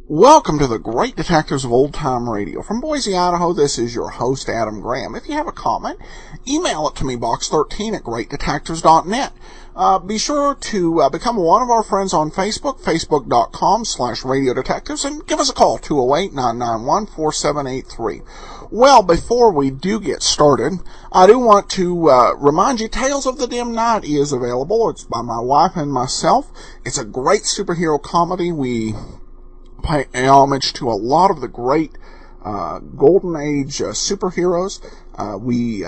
Welcome to the Great Detectives of Old Time Radio. From Boise, Idaho, this is your host, Adam Graham. If you have a comment, email it to me, box13 at greatdetectives.net. Be sure to become one of our friends on Facebook, facebook.com/radiodetectives, and give us a call, 208-991-4783. Well, before we do get started, I do want to remind you, Tales of the Dim Night is available. It's by my wife and myself. It's a great superhero comedy. We pay homage to a lot of the great Golden Age superheroes. We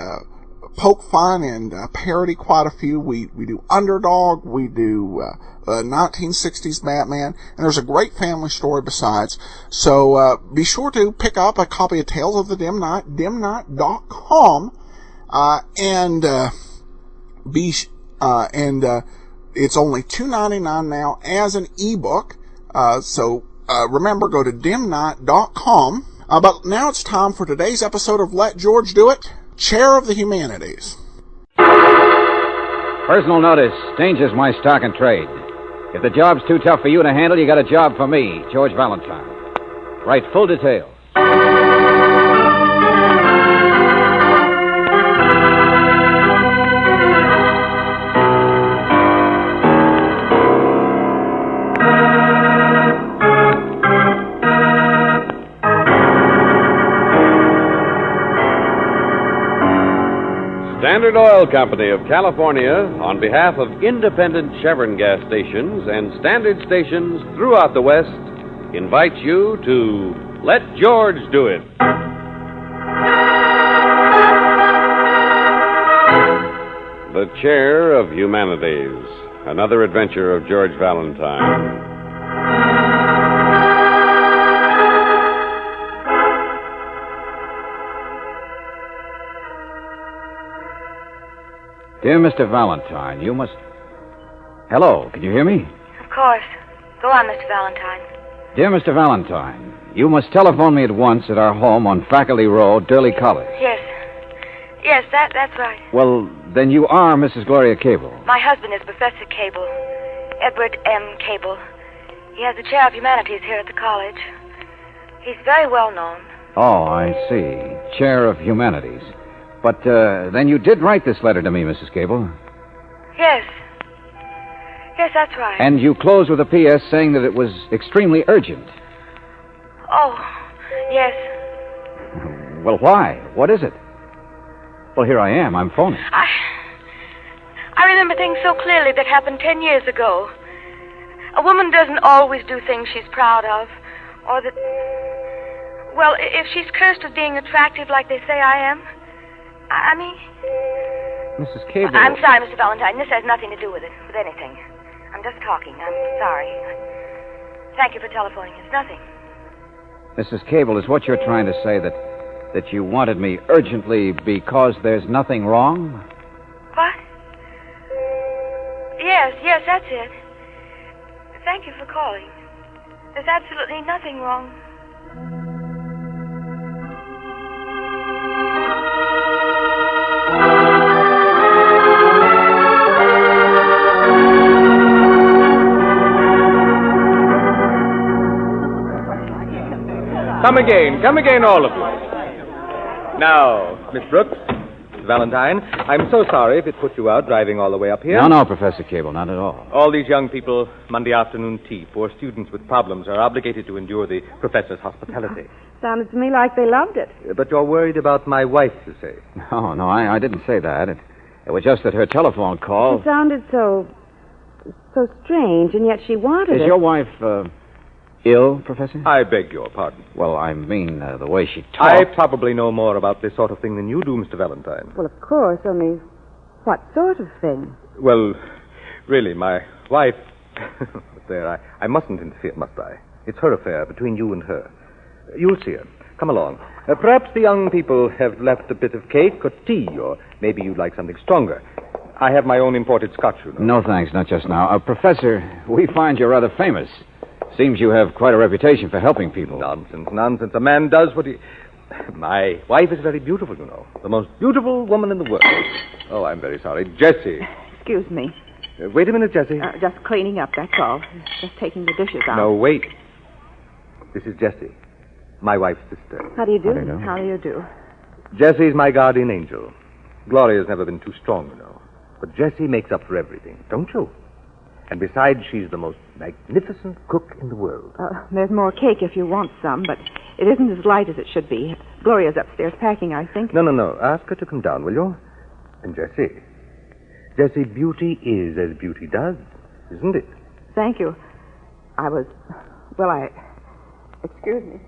poke fun and parody quite a few. We do Underdog, we do 1960s Batman, and there's a great family story besides. So be sure to pick up a copy of Tales of the Dim Night, dimnight.com, and it's only $2.99 now as an ebook. Remember, go to dimnight.com. But now it's time for today's episode of Let George Do It, Chair of the Humanities. Personal notice. Danger's my stock and trade. If the job's too tough for you to handle, you got a job for me, George Valentine. Write full details. Standard Oil Company of California, on behalf of independent Chevron gas stations and standard stations throughout the West, invites you to Let George Do It. The Chair of Humanities, another adventure of George Valentine. Dear Mr. Valentine, you must... Hello, can you hear me? Of course. Go on, Mr. Valentine. Dear Mr. Valentine, you must telephone me at once at our home on Faculty Row, Durley College. Yes. Yes, that's right. Well, then you are Mrs. Gloria Cable. My husband is Professor Cable, Edward M. Cable. He has the chair of humanities here at the college. He's very well known. Oh, I see. Chair of Humanities. But then you did write this letter to me, Mrs. Cable. Yes. Yes, that's right. And you closed with a P.S. saying that it was extremely urgent. Oh, yes. Well, why? What is it? Well, here I am. I'm phoning. I remember things so clearly that happened 10 years ago. A woman doesn't always do things she's proud of, or that... Well, if she's cursed with being attractive like they say I am... I mean... Mrs. Cable... I'm sorry, Mr. Valentine. This has nothing to do with it, with anything. I'm just talking. I'm sorry. Thank you for telephoning. It's nothing. Mrs. Cable, is what you're trying to say that you wanted me urgently because there's nothing wrong? What? Yes, that's it. Thank you for calling. There's absolutely nothing wrong. Come again, all of you. Now, Miss Brooks, Mr. Valentine, I'm so sorry if it put you out driving all the way up here. No, Professor Cable, not at all. All these young people, Monday afternoon tea, poor students with problems, are obligated to endure the professor's hospitality. Sounded to me like they loved it. But you're worried about my wife, you say? No, I didn't say that. It was just that her telephone call... It sounded so strange, and yet she wanted it. Is your wife, ill, Professor? I beg your pardon. Well, I mean, the way she talked... I probably know more about this sort of thing than you do, Mr. Valentine. Well, of course, only what sort of thing? Well, really, my wife... There, I mustn't interfere, must I? It's her affair, between you and her. You'll see her. Come along. Perhaps the young people have left a bit of cake or tea, or maybe you'd like something stronger. I have my own imported scotch, you know. No, thanks, not just now. Professor, we find you're rather famous. Seems you have quite a reputation for helping people. Nonsense. A man does what he... My wife is very beautiful, you know. The most beautiful woman in the world. Oh, I'm very sorry. Jessie. Excuse me. Wait a minute, Jessie. Just cleaning up, that's all. Just taking the dishes out. No, wait. This is Jessie, my wife's sister. How do you do? How do you do? How do you do? Jessie's my guardian angel. Gloria's never been too strong, you know. But Jessie makes up for everything, don't you? And besides, she's the most magnificent cook in the world. There's more cake if you want some, but it isn't as light as it should be. Gloria's upstairs packing, I think. No. Ask her to come down, will you? And Jessie, beauty is as beauty does, isn't it? Thank you. Excuse me.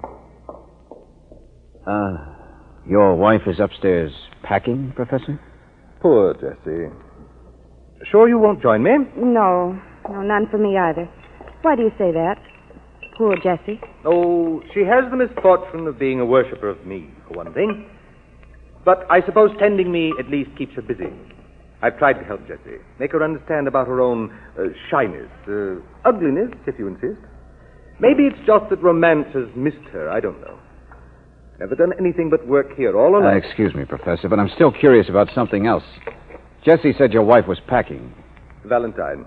Your wife is upstairs packing, Professor? Poor Jessie. Sure you won't join me? No, none for me either. Why do you say that? Poor Jessie. Oh, she has the misfortune of being a worshipper of me, for one thing. But I suppose tending me at least keeps her busy. I've tried to help Jessie, make her understand about her own shyness, ugliness, if you insist. Maybe it's just that romance has missed her, I don't know. Never done anything but work here all alone. Excuse me, Professor, but I'm still curious about something else. Jessie said your wife was packing. Valentine,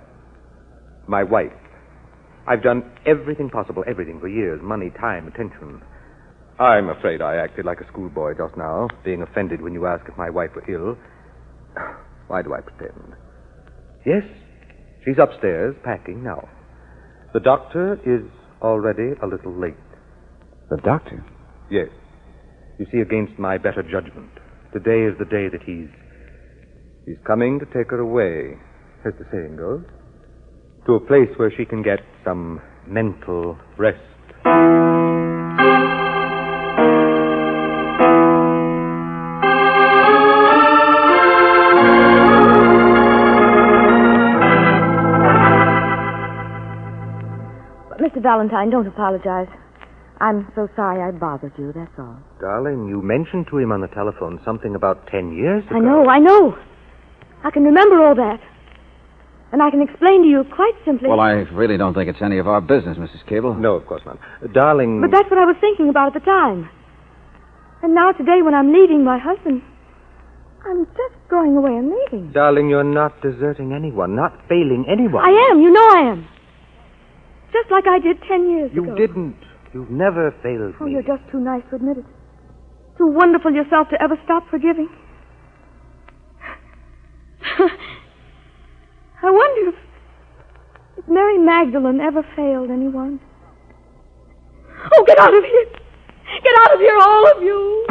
my wife. I've done everything possible, everything for years. Money, time, attention. I'm afraid I acted like a schoolboy just now, being offended when you asked if my wife were ill. Why do I pretend? Yes, she's upstairs packing now. The doctor is already a little late. The doctor? Yes. You see, against my better judgment, today is the day that he's coming to take her away, as the saying goes, to a place where she can get some mental rest. Mr. Valentine, don't apologize. I'm so sorry I bothered you, that's all. Darling, you mentioned to him on the telephone something about 10 years ago. I know. I can remember all that. And I can explain to you quite simply. Well, I really don't think it's any of our business, Mrs. Cable. No, of course not. Darling... But that's what I was thinking about at the time. And now today when I'm leaving my husband, I'm just going away and leaving. Darling, you're not deserting anyone, not failing anyone. I am. You know I am. Just like I did 10 years ago. You didn't. You've never failed Oh, me. you're just too nice to admit it. Too wonderful yourself to ever stop forgiving. I wonder if Mary Magdalene ever failed anyone. Oh, get out of here! Get out of here, all of you!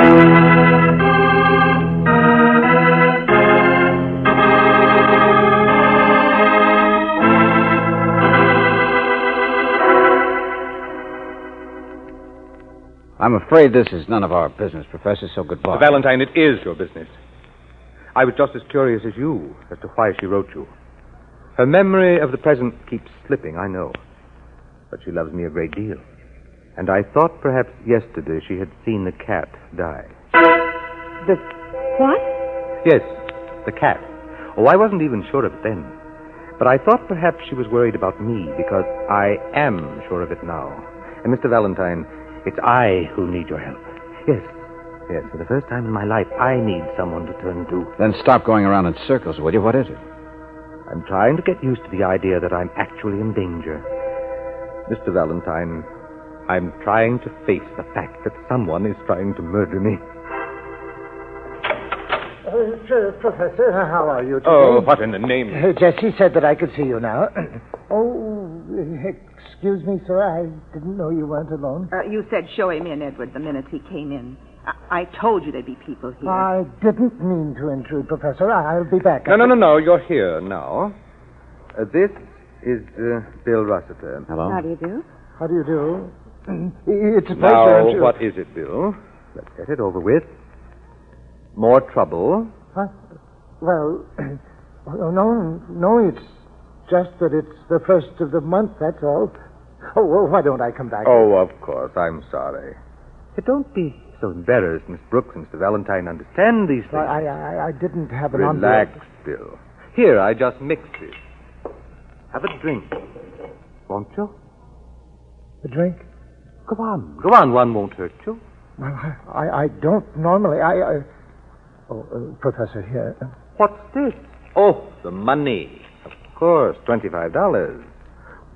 I'm afraid this is none of our business, Professor, so goodbye. Valentine, it is your business. I was just as curious as you as to why she wrote you. Her memory of the present keeps slipping, I know. But she loves me a great deal. And I thought perhaps yesterday she had seen the cat die. The what? Yes, the cat. Oh, I wasn't even sure of it then. But I thought perhaps she was worried about me because I am sure of it now. And Mr. Valentine, it's I who need your help. Yes, for the first time in my life, I need someone to turn to. Then stop going around in circles, will you? What is it? I'm trying to get used to the idea that I'm actually in danger. Mr. Valentine, I'm trying to face the fact that someone is trying to murder me. Professor, how are you today? Oh, what in the name? Jessie said that I could see you now. Excuse me, sir. I didn't know you weren't alone. You said show him in, Edward, the minute he came in. I told you there'd be people here. I didn't mean to intrude, Professor. I'll be back. No. You're here now. This is Bill Rossiter. Hello? How do you do? How do you do? It's a pleasure. Now, what is it, Bill? Let's get it over with. More trouble? Huh? Well, no, it's just that it's the first of the month, that's all. Oh, well, why don't I come back? Oh, of course. I'm sorry. Don't be so embarrassed, Miss Brooks and Mr. Valentine. Understand these things. I didn't have an Relax, Bill. Here, I just mixed it. Have a drink. Won't you? A drink? Go on. One won't hurt you. Well, I don't normally. Professor, here. What's this? Oh, the money. Of course, $25.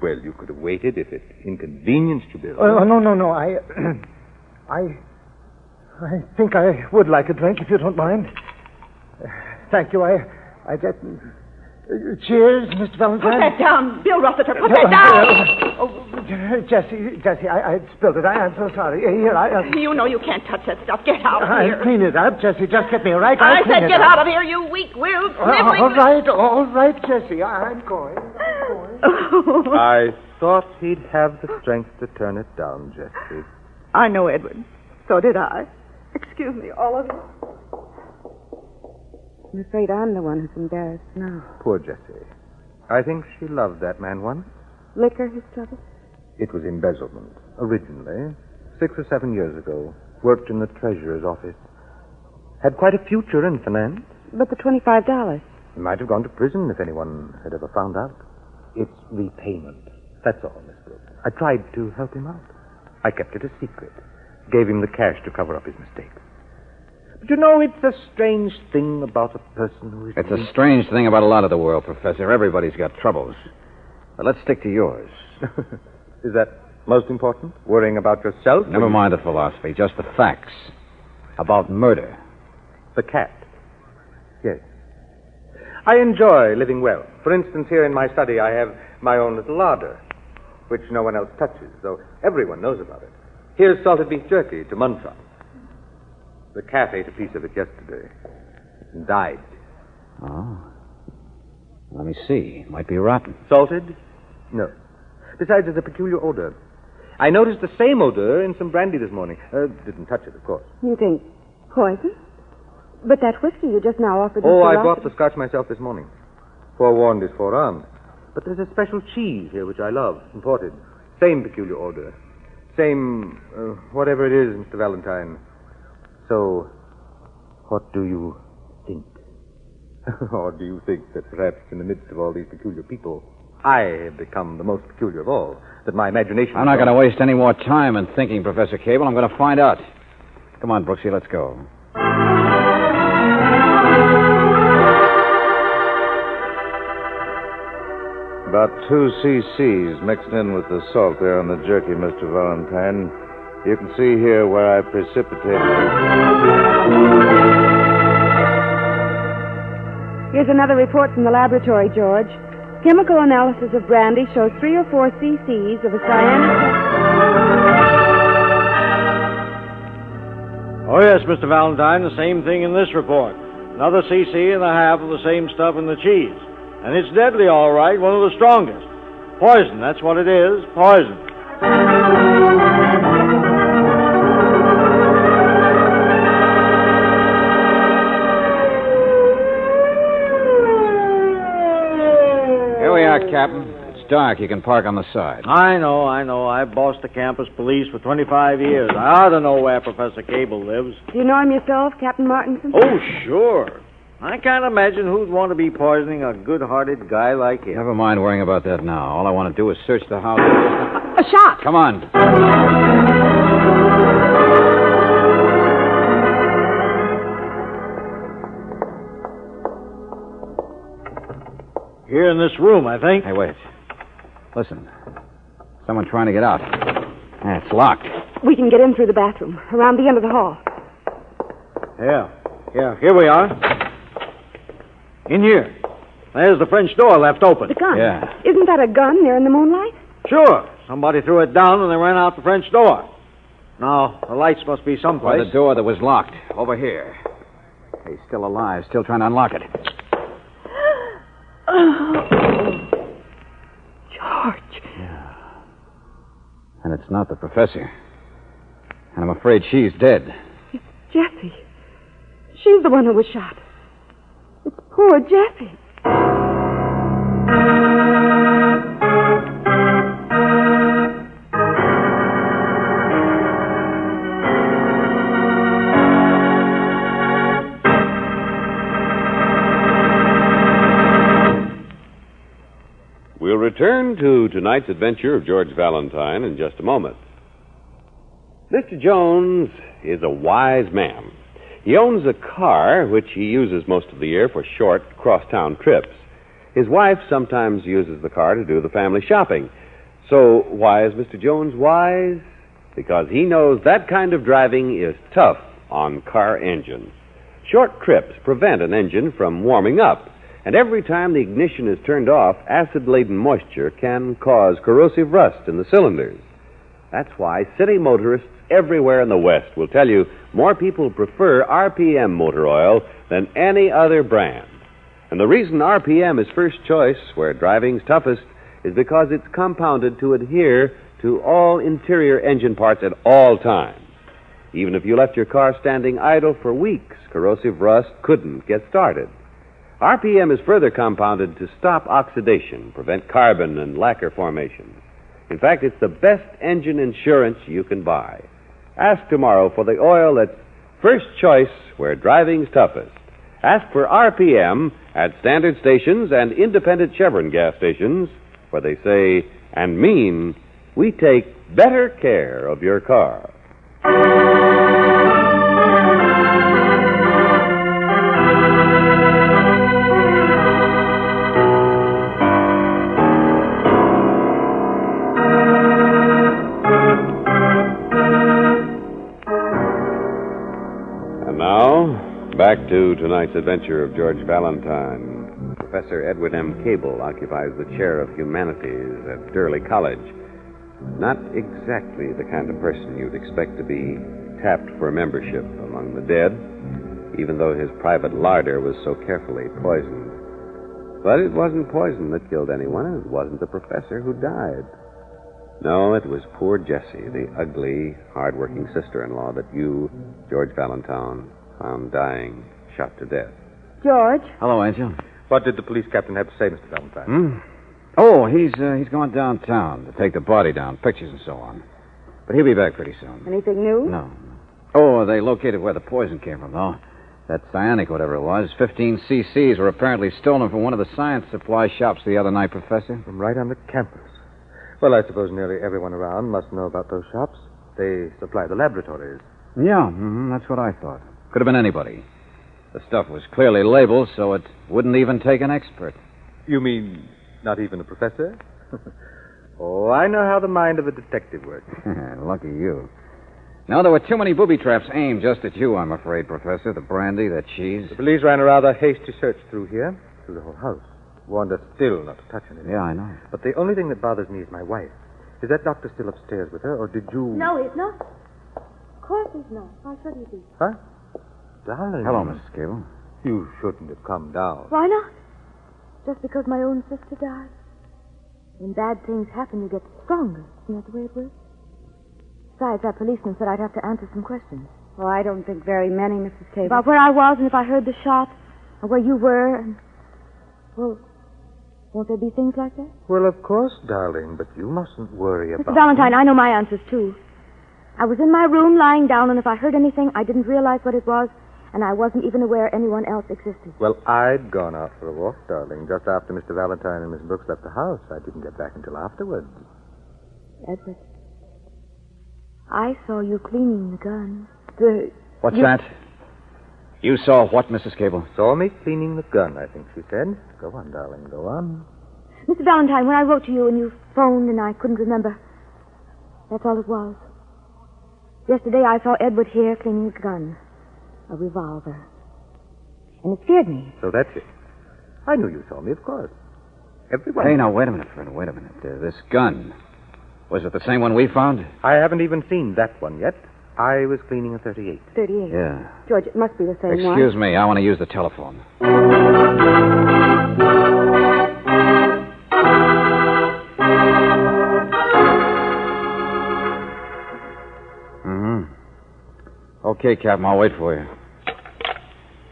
Well, you could have waited if it inconvenienced you, Bill. No. I think I would like a drink, if you don't mind. Thank you. I get... cheers, Mr. Valentine. Put that down, Bill Rossiter. Put that down. Jesse, I spilled it. I'm so sorry. Here, You know you can't touch that stuff. Get out of here. I'll clean it up, Jesse. Just get me a rag. I said get out of here, you weak-willed, sniveling... All right, Jesse. I'm going. I thought he'd have the strength to turn it down, Jesse. I know, Edward. So did I. Excuse me, all of you. I'm afraid I'm the one who's embarrassed now. Poor Jessie. I think she loved that man once. Liquor, his trouble? It was embezzlement. Originally, 6 or 7 years ago. Worked in the treasurer's office. Had quite a future in finance. But the $25. He might have gone to prison if anyone had ever found out. It's repayment. That's all, Miss Brooks. I tried to help him out. I kept it a secret. Gave him the cash to cover up his mistakes. But you know, it's a strange thing about a person who is... It's a strange thing about a lot of the world, Professor. Everybody's got troubles. But let's stick to yours. Is that most important? Worrying about yourself? Never mind the philosophy, just the facts. About murder. The cat. Yes. I enjoy living well. For instance, here in my study, I have my own little larder, which no one else touches, though everyone knows about it. Here's salted beef jerky to munch on. The cat ate a piece of it yesterday and died. Oh. Let me see. Might be rotten. Salted? No. Besides, there's a peculiar odor. I noticed the same odor in some brandy this morning. Didn't touch it, of course. You think poison? But that whiskey you just now offered... Oh, Mr. I Rossiter. bought the scotch myself this morning. Forewarned is forearmed. But there's a special cheese here which I love, imported. Same peculiar odor. Same, whatever it is, Mr. Valentine. So, what do you think? Or do you think that perhaps in the midst of all these peculiar people, I have become the most peculiar of all? That my imagination... I'm not going to waste any more time in thinking, Professor Cable. I'm going to find out. Come on, Brooksy, let's go. About 2 cc's mixed in with the salt there on the jerky, Mr. Valentine. You can see here where I precipitated it. Here's another report from the laboratory, George. Chemical analysis of brandy shows 3 or 4 cc's of a cyanic... Oh, yes, Mr. Valentine, the same thing in this report. Another cc and a half of the same stuff in the cheese. And it's deadly, all right, one of the strongest. Poison, that's what it is, poison. Here we are, Captain. It's dark. You can park on the side. I know. I've bossed the campus police for 25 years. I ought to know where Professor Cable lives. Do you know him yourself, Captain Martinson? Oh, sure. I can't imagine who'd want to be poisoning a good-hearted guy like him. Never mind worrying about that now. All I want to do is search the house. A shot! Come on. Here in this room, I think. Hey, wait. Listen. Someone trying to get out. Yeah, it's locked. We can get in through the bathroom, around the end of the hall. Yeah, here we are. In here. There's the French door left open. The gun? Yeah. Isn't that a gun there in the moonlight? Sure. Somebody threw it down when they ran out the French door. Now, the lights must be By someplace. the door that was locked. Over here. He's still alive. Still trying to unlock it. George. Yeah. And it's not the professor. And I'm afraid she's dead. It's Jessie. She's the one who was shot. It's poor Jessie. return to tonight's adventure of George Valentine in just a moment. Mr. Jones is a wise man. He owns a car which he uses most of the year for short cross-town trips. His wife sometimes uses the car to do the family shopping. So why is Mr. Jones wise? Because he knows that kind of driving is tough on car engines. Short trips prevent an engine from warming up, and every time the ignition is turned off, acid-laden moisture can cause corrosive rust in the cylinders. That's why city motorists everywhere in the West will tell you more people prefer RPM motor oil than any other brand. And the reason RPM is first choice where driving's toughest is because it's compounded to adhere to all interior engine parts at all times. Even if you left your car standing idle for weeks, corrosive rust couldn't get started. RPM is further compounded to stop oxidation, prevent carbon and lacquer formation. In fact, it's the best engine insurance you can buy. Ask tomorrow for the oil that's first choice where driving's toughest. Ask for RPM at standard stations and independent Chevron gas stations, where they say and mean, we take better care of your car. And now, back to tonight's adventure of George Valentine. Professor Edward M. Cable occupies the chair of Humanities at Durley College. Not exactly the kind of person you'd expect to be tapped for membership among the dead, even though his private larder was so carefully poisoned. But it wasn't poison that killed anyone, and it wasn't the professor who died. No, it was poor Jessie, the ugly, hard-working sister-in-law that you, George Valentine, found dying, shot to death. George? Hello, Angel. What did the police captain have to say, Mr. Valentine? Oh, he's gone downtown to take the body down, pictures and so on. But he'll be back pretty soon. Anything new? No. Oh, they located where the poison came from, though. That cyanic, whatever it was, 15 cc's were apparently stolen from one of the science supply shops the other night, Professor. From right on the campus. Well, I suppose nearly everyone around must know about those shops. They supply the laboratories. Yeah, that's what I thought. Could have been anybody. The stuff was clearly labeled, so it wouldn't even take an expert. You mean not even a professor? Oh, I know how the mind of a detective works. Lucky you. No, there were too many booby traps aimed just at you, I'm afraid, Professor. The brandy, the cheese. The police ran a rather hasty search through here, through the whole house. Warned us still not to touch anything. Yeah, I know. But the only thing that bothers me is my wife. Is that doctor still upstairs with her, or did you... No, he's not. Of course he's not. Why should he be? Huh? Darling. Hello, Mrs. Cable. You shouldn't have come down. Why not? Just because my own sister died? When bad things happen, you get stronger. Isn't that the way it works? Besides, that policeman said I'd have to answer some questions. Well, I don't think very many, Mrs. Cable. About where I was and if I heard the shot, or where you were, and... Well, won't there be things like that? Well, of course, darling, but you mustn't worry about... Mr. Valentine, I know my answers, too. I was in my room lying down, and if I heard anything, I didn't realize what it was, and I wasn't even aware anyone else existed. Well, I'd gone out for a walk, darling, just after Mr. Valentine and Miss Brooks left the house. I didn't get back until afterwards. Edward, I saw you cleaning the gun. What's that? You saw what, Mrs. Cable? Saw me cleaning the gun, I think she said. Go on, darling, go on. Mr. Valentine, when I wrote to you and you phoned and I couldn't remember, that's all it was. Yesterday I saw Edward here cleaning a gun. A revolver. And it scared me. So that's it. I knew you saw me, of course. Everyone... Hey, now, wait a minute, Fred, wait a minute. This gun, was it the same one we found? I haven't even seen that one yet. I was cleaning a 38. 38? Yeah. George, it must be the same one. Excuse me, I want to use the telephone. Okay, Captain, I'll wait for you.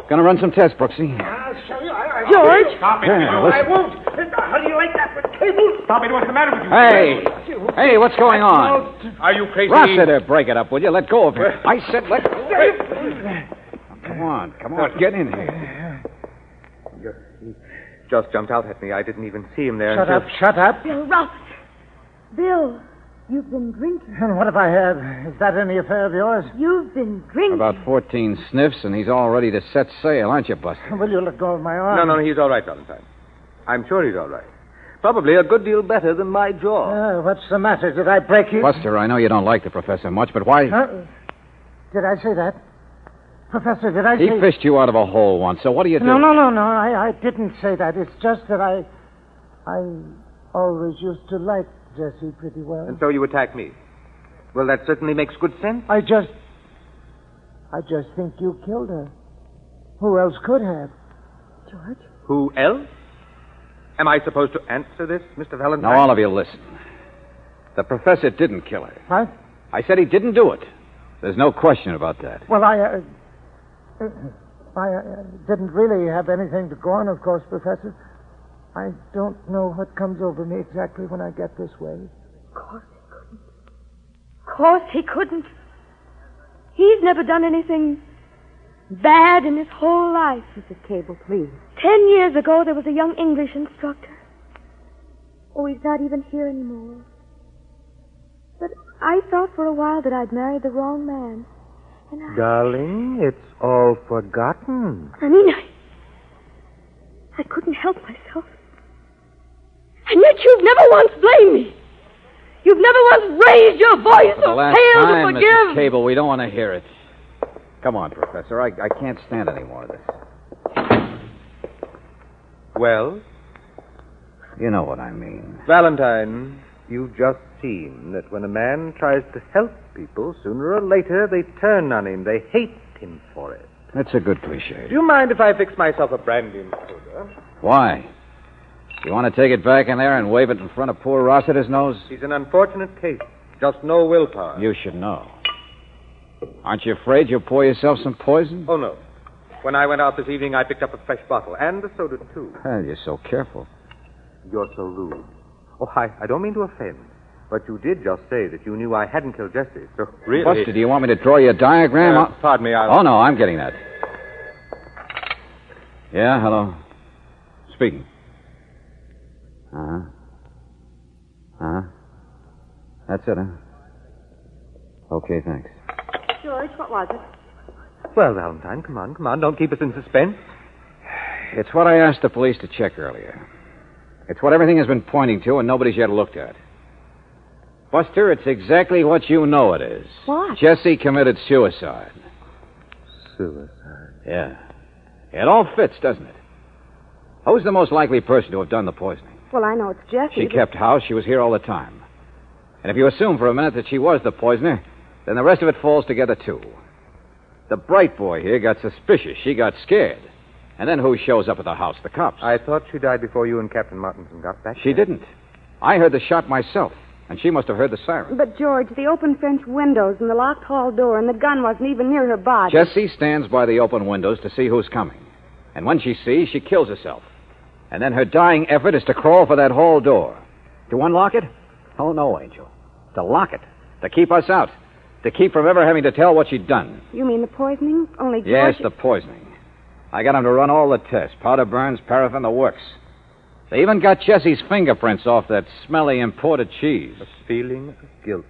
Gonna run some tests, Brooksy. I'll show you. George! Stop it. Yeah, I won't. How do you like that with Cable? Stop it. What's the matter with you? Hey, what's going on? Are you crazy? Rossiter, break it up, will you? Let go of him. I said let go. Come on, get in here. just jumped out at me. I didn't even see him there. Shut up. Bill Roberts. Bill, you've been drinking. And what if I have? Is that any affair of yours? You've been drinking. About 14 sniffs, and he's all ready to set sail, aren't you, Buster? Will you let go of my arm? No, he's all right, Valentine. I'm sure he's all right. Probably a good deal better than my jaw. What's the matter? Did I break you? Buster, I know you don't like the professor much, but why... Did I say that? Professor, did I say... He fished you out of a hole once, so what do you do? No. I didn't say that. It's just that I always used to like Jessie pretty well. And so you attack me. Well, that certainly makes good sense. I just think you killed her. Who else could have? George? Who else? Am I supposed to answer this, Mr. Valentine? Now, all of you, listen. The professor didn't kill her. What? I said he didn't do it. There's no question about that. Well, I didn't really have anything to go on, of course, Professor. I don't know what comes over me exactly when I get this way. Of course he couldn't. He's never done anything bad in his whole life. Mrs. Cable, please. 10 years ago, there was a young English instructor. Oh, he's not even here anymore. But I thought for a while that I'd married the wrong man. And Darling, it's all forgotten. I mean, I couldn't help myself. And yet you've never once blamed me. You've never once raised your voice For the or last failed time, to forgive. Mrs. Cable, we don't want to hear it. Come on, Professor. I can't stand any more of this. Well? You know what I mean. Valentine, you've just seen that when a man tries to help people, sooner or later they turn on him. They hate him for it. That's a good cliche. Do you mind if I fix myself a brandy and soda? Why? You want to take it back in there and wave it in front of poor Rossiter's nose? He's an unfortunate case. Just no willpower. You should know. Aren't you afraid you'll pour yourself some poison? Oh, no. When I went out this evening, I picked up a fresh bottle, and a soda, too. Well, you're so careful. You're so rude. Oh, I don't mean to offend, but you did just say that you knew I hadn't killed Jessie, so really... Buster, do you want me to draw you a diagram? Pardon me, Oh, no, I'm getting that. Yeah, hello. Speaking. That's it, huh? Okay, thanks. George, what was it? Well, Valentine, come on. Don't keep us in suspense. It's what I asked the police to check earlier. It's what everything has been pointing to and nobody's yet looked at. Buster, it's exactly what you know it is. What? Jessie committed suicide. Suicide? Yeah. It all fits, doesn't it? Who's the most likely person to have done the poisoning? Well, I know it's Jessie. She kept house. She was here all the time. And if you assume for a minute that she was the poisoner, then the rest of it falls together, too. The bright boy here got suspicious. She got scared. And then who shows up at the house? The cops. I thought she died before you and Captain Martinson got back. She didn't. I heard the shot myself, and she must have heard the siren. But, George, the open French windows and the locked hall door and the gun wasn't even near her body. Jessie stands by the open windows to see who's coming. And when she sees, she kills herself. And then her dying effort is to crawl for that hall door. To unlock it? Oh, no, Angel. To lock it. To keep us out. To keep from ever having to tell what she'd done. You mean the poisoning? Only George... Yes, the poisoning. I got them to run all the tests. Powder burns, paraffin, the works. They even got Jessie's fingerprints off that smelly imported cheese. A feeling of guilt.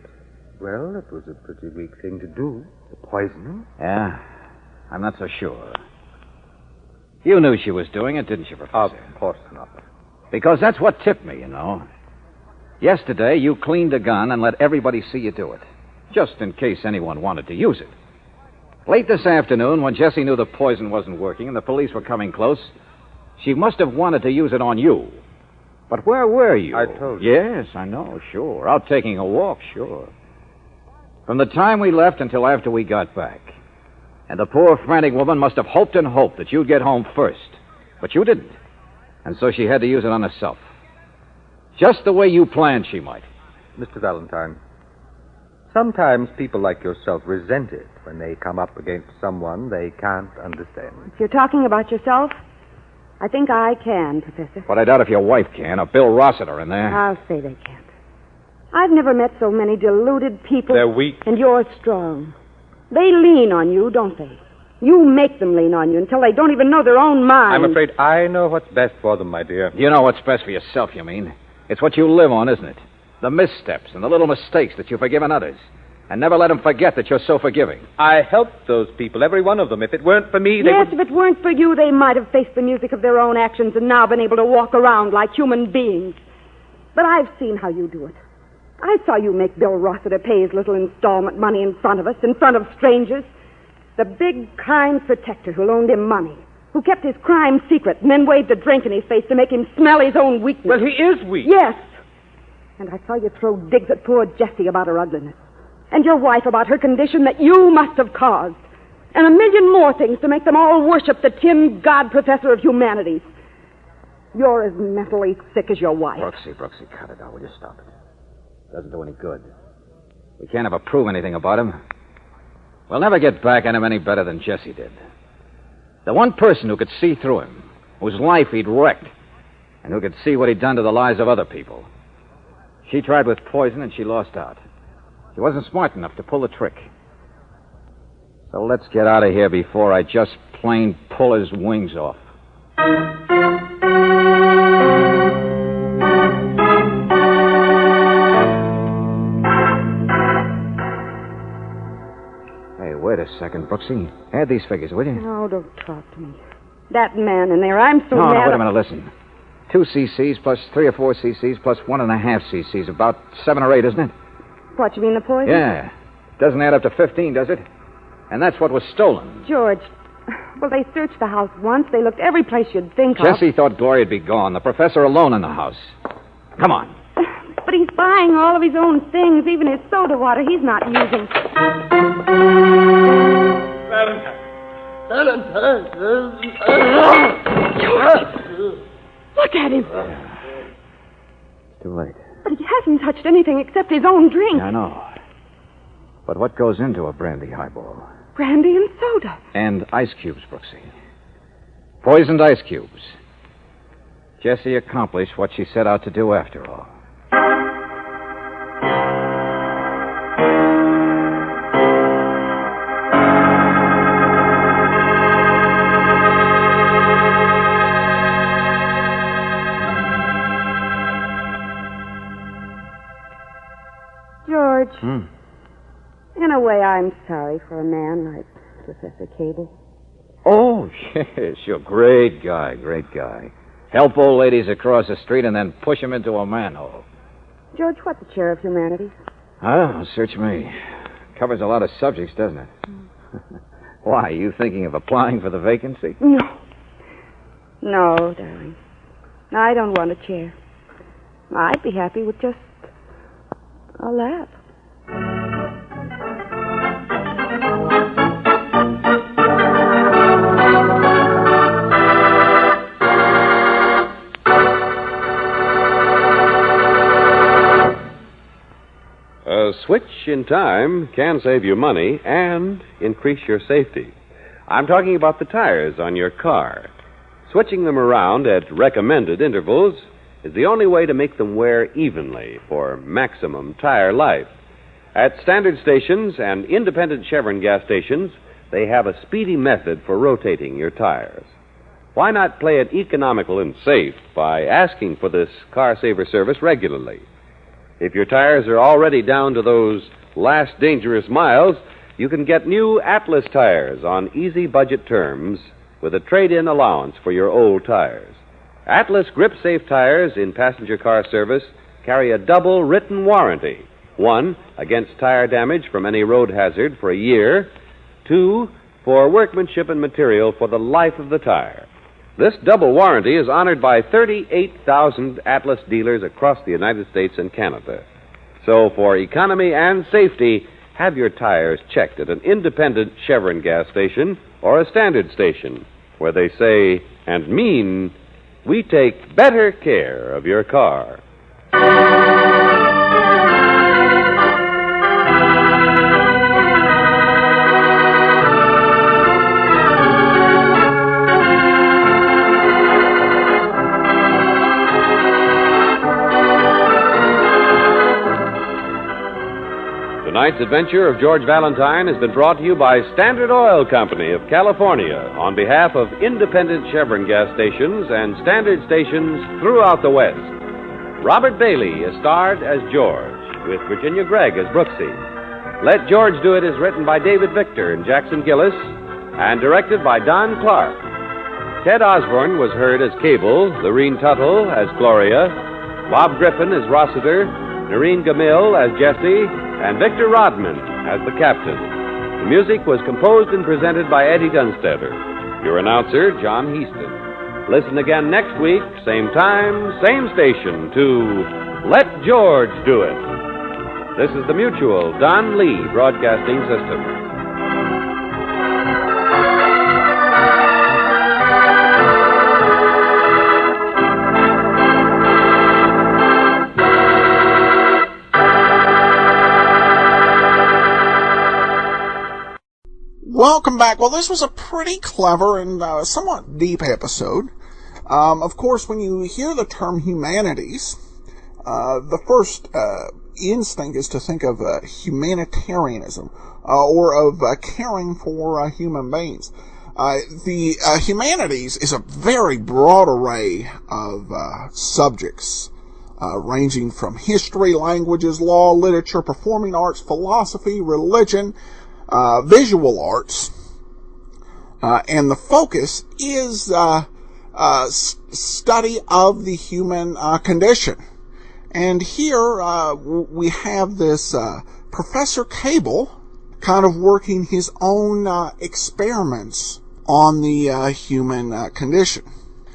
Well, it was a pretty weak thing to do. The poisoning. Yeah, I'm not so sure. You knew she was doing it, didn't you, Professor? Of course not. Because that's what tipped me, you know. Yesterday, you cleaned a gun and let everybody see you do it. Just in case anyone wanted to use it. Late this afternoon, when Jessie knew the poison wasn't working and the police were coming close, she must have wanted to use it on you. But where were you? I told you. Yes, I know, sure. Out taking a walk, sure. From the time we left until after we got back. And the poor frantic woman must have hoped and hoped that you'd get home first. But you didn't. And so she had to use it on herself. Just the way you planned she might. Mr. Valentine, sometimes people like yourself resent it when they come up against someone they can't understand. If you're talking about yourself, I think I can, Professor. But I doubt if your wife can, or Bill Rossiter in there. I'll say they can't. I've never met so many deluded people. They're weak. And you're strong. They lean on you, don't they? You make them lean on you until they don't even know their own mind. I'm afraid I know what's best for them, my dear. You know what's best for yourself, you mean? It's what you live on, isn't it? The missteps and the little mistakes that you forgive in others. And never let them forget that you're so forgiving. I helped those people, every one of them. If it weren't for me, they Yes, would... if it weren't for you, they might have faced the music of their own actions and now been able to walk around like human beings. But I've seen how you do it. I saw you make Bill Rossiter pay his little installment money in front of us, in front of strangers. The big, kind protector who loaned him money, who kept his crime secret and then waved a drink in his face to make him smell his own weakness. Well, he is weak. Yes. And I saw you throw digs at poor Jessie about her ugliness. And your wife about her condition that you must have caused. And a million more things to make them all worship the tin god professor of humanities. You're as mentally sick as your wife. Brooksy, cut it out. Will you stop it? Doesn't do any good. We can't ever prove anything about him. We'll never get back at him any better than Jessie did. The one person who could see through him, whose life he'd wrecked, and who could see what he'd done to the lives of other people. She tried with poison and she lost out. She wasn't smart enough to pull the trick. So let's get out of here before I just plain pull his wings off. Hey, wait a second, Brooksy. Add these figures, will you? No, don't talk to me. That man in there, I'm so No, mad. wait a minute, listen. 2 cc's plus 3 or 4 cc's plus 1.5 cc's. About 7 or 8, isn't it? What, you mean the poison? Yeah. Doesn't add up to 15, does it? And that's what was stolen. George, well, they searched the house once. They looked every place you'd think of. Jessie thought Gloria'd be gone. The professor alone in the house. Come on. But he's buying all of his own things, even his soda water he's not using. George! Look at him. It's too late. But he hasn't touched anything except his own drink. I know. But what goes into a brandy highball? Brandy and soda. And ice cubes, Brooksy. Poisoned ice cubes. Jessie accomplished what she set out to do after all. George, in a way, I'm sorry for a man like Professor Cable. Oh, yes, you're a great guy. Help old ladies across the street and then push them into a manhole. George, what's a chair of humanities? Oh, search me. Covers a lot of subjects, doesn't it? Why, you thinking of applying for the vacancy? No, darling. I don't want a chair. I'd be happy with just a lap. A switch in time can save you money and increase your safety. I'm talking about the tires on your car. Switching them around at recommended intervals is the only way to make them wear evenly for maximum tire life. At standard stations and independent Chevron gas stations, they have a speedy method for rotating your tires. Why not play it economical and safe by asking for this car saver service regularly? If your tires are already down to those last dangerous miles, you can get new Atlas tires on easy budget terms with a trade-in allowance for your old tires. Atlas grip-safe tires in passenger car service carry a double written warranty. 1, against tire damage from any road hazard for a year. 2, for workmanship and material for the life of the tire. This double warranty is honored by 38,000 Atlas dealers across the United States and Canada. So for economy and safety, have your tires checked at an independent Chevron gas station or a standard station where they say and mean, we take better care of your car. Tonight's adventure of George Valentine has been brought to you by Standard Oil Company of California on behalf of independent Chevron gas stations and Standard stations throughout the West. Robert Bailey is starred as George, with Virginia Gregg as Brooksy. Let George Do It is written by David Victor and Jackson Gillis and directed by Don Clark. Ted Osborne was heard as Cable, Lorene Tuttle as Gloria, Bob Griffin as Rossiter, Noreen Gamil as Jessie, and Victor Rodman as the captain. The music was composed and presented by Eddie Dunstetter. Your announcer, John Heaston. Listen again next week, same time, same station, to Let George Do It. This is the Mutual Don Lee Broadcasting System. Welcome back. Well, this was a pretty clever and somewhat deep episode. Of course, when you hear the term humanities, the first instinct is to think of humanitarianism or of caring for human beings. The humanities is a very broad array of subjects, ranging from history, languages, law, literature, performing arts, philosophy, religion, visual arts, and the focus is study of the human condition. And here we have this Professor Cable kind of working his own experiments on the human condition.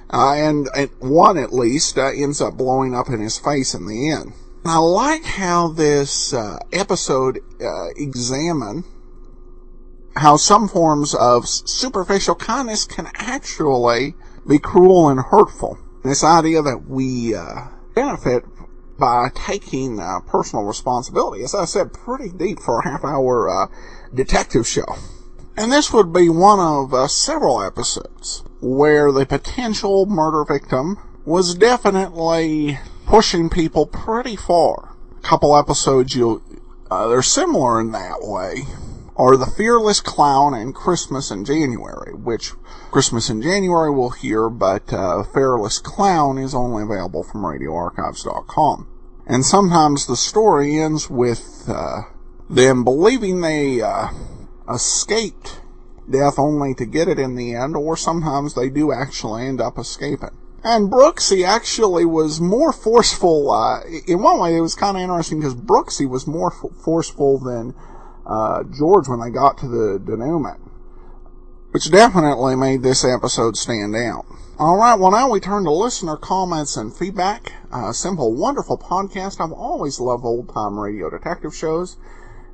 And one, at least, ends up blowing up in his face in the end. And I like how this episode examines how some forms of superficial kindness can actually be cruel and hurtful. This idea that we benefit by taking personal responsibility, as I said, pretty deep for a half-hour detective show. And this would be one of several episodes where the potential murder victim was definitely pushing people pretty far. A couple episodes they're similar in that way are The Fearless Clown and Christmas in January, which Christmas in January we'll hear, but Fearless Clown is only available from radioarchives.com. And sometimes the story ends with them believing they escaped death only to get it in the end, or sometimes they do actually end up escaping. And Brooksy actually was more forceful. In one way, it was kind of interesting because Brooksy was more forceful than George when they got to the denouement, which definitely made this episode stand out. Alright, well now we turn to listener comments and feedback. Simple, wonderful podcast. I've always loved old-time radio detective shows.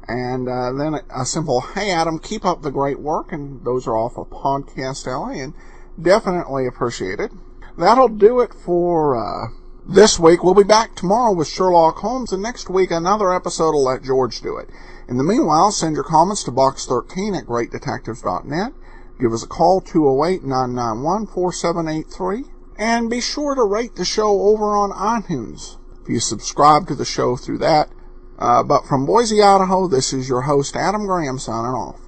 And then a simple, hey Adam, keep up the great work. And those are off of Podcast Alley, and definitely appreciate it. That'll do it for this week. We'll be back tomorrow with Sherlock Holmes, and next week another episode of Let George Do It. In the meanwhile, send your comments to box 13 at greatdetectives.net. Give us a call, 208-991-4783. And be sure to rate the show over on iTunes if you subscribe to the show through that. But from Boise, Idaho, this is your host, Adam Graham, signing off.